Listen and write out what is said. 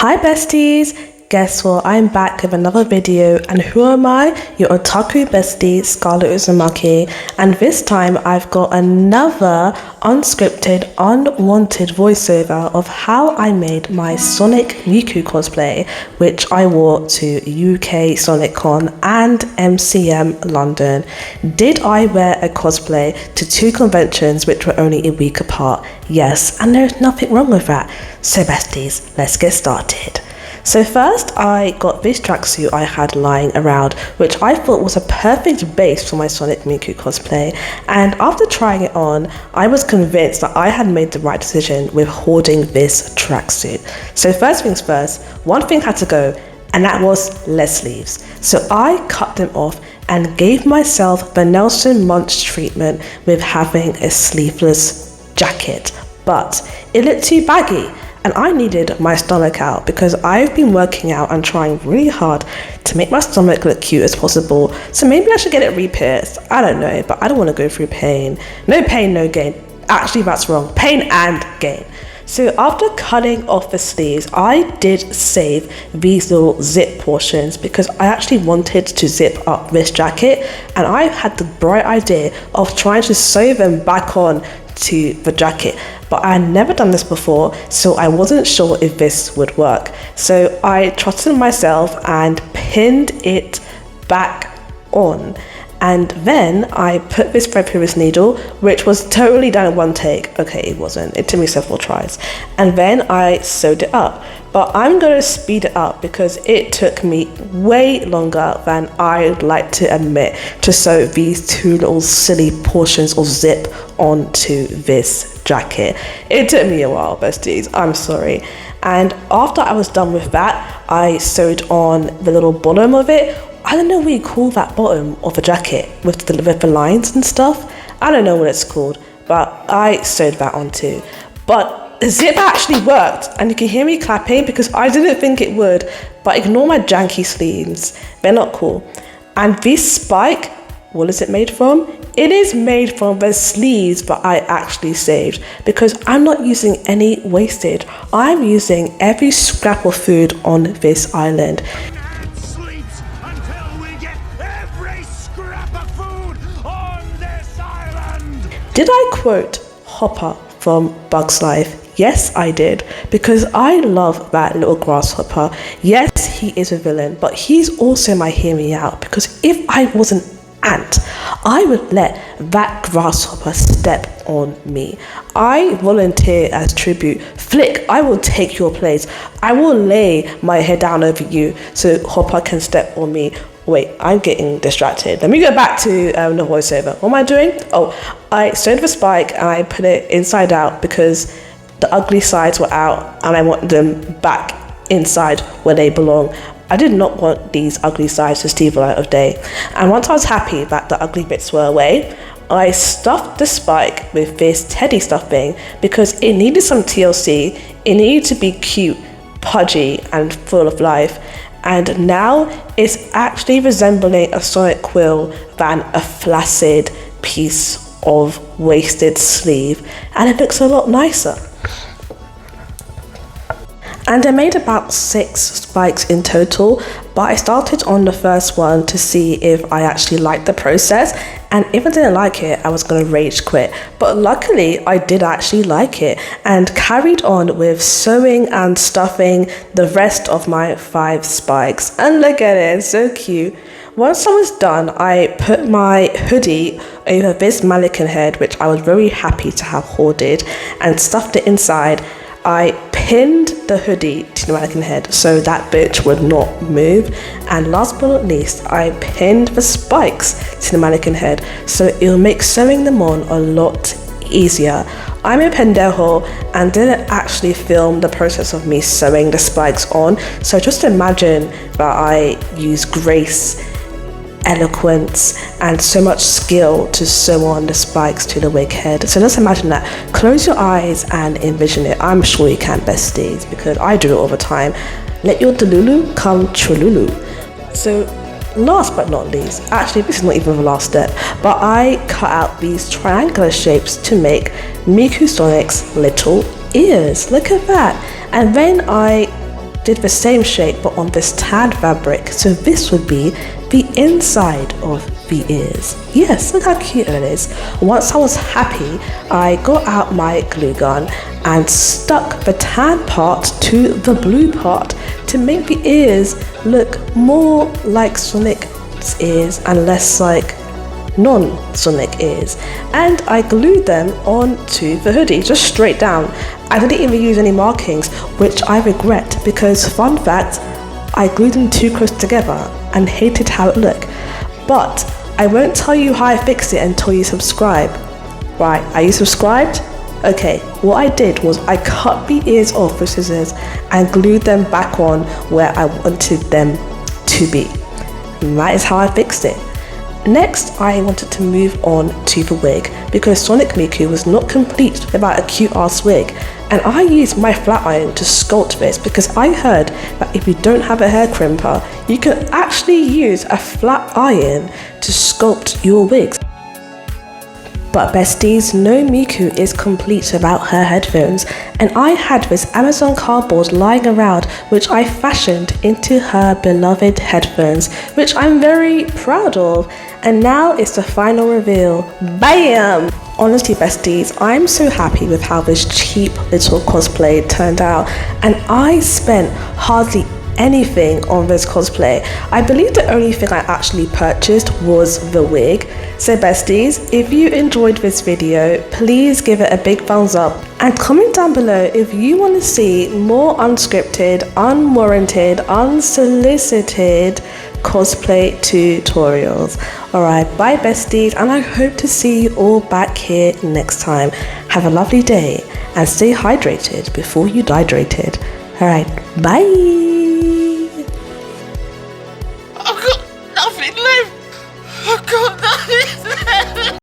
Hi besties! Guess what? I'm back with another video, and who am I? Your otaku bestie, Scarlet Uzumaki, and this time I've got another unscripted, unwanted voiceover of how I made my Sonic Miku cosplay, which I wore to UK Sonic Con and MCM London. Did I wear a cosplay to two conventions which were only a week apart? Yes, and there's nothing wrong with that. So besties, let's get started. So first I got this tracksuit I had lying around, which I thought was a perfect base for my Sonic Miku cosplay, and after trying it on, I was convinced that I had made the right decision with hoarding this tracksuit. So first things first, one thing had to go, and that was leg sleeves. So I cut them off and gave myself the Nelson Munch treatment with having a sleeveless jacket, but it looked too baggy. And I needed my stomach out because I've been working out and trying really hard to make my stomach look cute as possible. So maybe I should get it re-pierced. I don't know, but I don't want to go through pain. No pain, no gain. Actually, that's wrong. Pain and gain. So after cutting off the sleeves, I did save these little zip portions because I actually wanted to zip up this jacket, and I had the bright idea of trying to sew them back on to the jacket, but I had never done this before, so I wasn't sure if this would work. So I trusted myself and pinned it back on, and then I put this thread through this needle, which was totally done in one take. Okay, it wasn't, it took me several tries, and then I sewed it up. But I'm going to speed it up because it took me way longer than I'd like to admit to sew these two little silly portions of zip onto this jacket. It took me a while, besties, I'm sorry. And after I was done with that, I sewed on the little bottom of it. I don't know what you call that bottom of a jacket with the lines and stuff. I don't know what it's called, but I sewed that on too. But the zip actually worked, and you can hear me clapping because I didn't think it would, but ignore my janky sleeves, they're not cool. And this spike, what is it made from? It is made from the sleeves, but I actually saved because I'm not using any wastage. I'm using every scrap of food on this island. Sleeps until we get every scrap of food on this island. Did I quote Hopper from Bug's Life? Yes, I did, because I love that little grasshopper. Yes, he is a villain, but he's also my hear me out, because if I was an ant, I would let that grasshopper step on me. I volunteer as tribute. Flick, I will take your place. I will lay my head down over you so Hopper can step on me. Wait, I'm getting distracted. Let me go back to the voiceover. What am I doing? Oh, I sewed the spike and I put it inside out because the ugly sides were out and I want them back inside where they belong. I did not want these ugly sides to see the light of day. And once I was happy that the ugly bits were away, I stuffed the spike with this teddy stuffing because it needed some TLC. It needed to be cute, pudgy, and full of life. And now it's actually resembling a sonic quill than a flaccid piece of wasted sleeve, and it looks a lot nicer. And I made about 6 spikes in total, but I started on the first one to see if I actually liked the process, and if I didn't like it, I was going to rage quit. But luckily, I did actually like it, and carried on with sewing and stuffing the rest of my 5 spikes. And look at it, it's so cute. Once I was done, I put my hoodie over this mannequin head, which I was very happy to have hoarded, and stuffed it inside. I pinned the hoodie to the mannequin head so that bitch would not move, and last but not least, I pinned the spikes to the mannequin head so it'll make sewing them on a lot easier. I'm a pendejo and didn't actually film the process of me sewing the spikes on, so just imagine that I use grace, eloquence, and so much skill to sew on the spikes to the wig head. So just imagine that. Close your eyes and envision it. I'm sure you can, besties, because I do it all the time. Let your delulu come trululu. So last but not least, actually this is not even the last step, but I cut out these triangular shapes to make Miku Sonic's little ears. Look at that. And then I did the same shape but on this tan fabric. So this would be the inside of the ears. Yes, look how cute it is. Once I was happy, I got out my glue gun and stuck the tan part to the blue part to make the ears look more like Sonic's ears and less like non-Sonic ears. And I glued them onto the hoodie, just straight down. I didn't even use any markings, which I regret because, fun fact, I glued them too close together and hated how it looked. But I won't tell you how I fixed it until you subscribe. Right, are you subscribed? Okay, what I did was I cut the ears off with scissors and glued them back on where I wanted them to be. And that is how I fixed it. Next, I wanted to move on to the wig because Sonic Miku was not complete without a cute ass wig, and I used my flat iron to sculpt this because I heard that if you don't have a hair crimper, you can actually use a flat iron to sculpt your wigs. But besties, no Miku is complete without her headphones, and I had this Amazon cardboard lying around which I fashioned into her beloved headphones, which I'm very proud of. And now it's the final reveal. BAM! Honestly besties, I'm so happy with how this cheap little cosplay turned out, and I spent hardly anything on this cosplay. I believe the only thing I actually purchased was the wig. So besties, if you enjoyed this video, please give it a big thumbs up and comment down below if you want to see more unscripted, unwarranted, unsolicited cosplay tutorials. Alright, bye besties, and I hope to see you all back here next time. Have a lovely day and stay hydrated before you dehydrated. Alright, bye. I've got nothing left.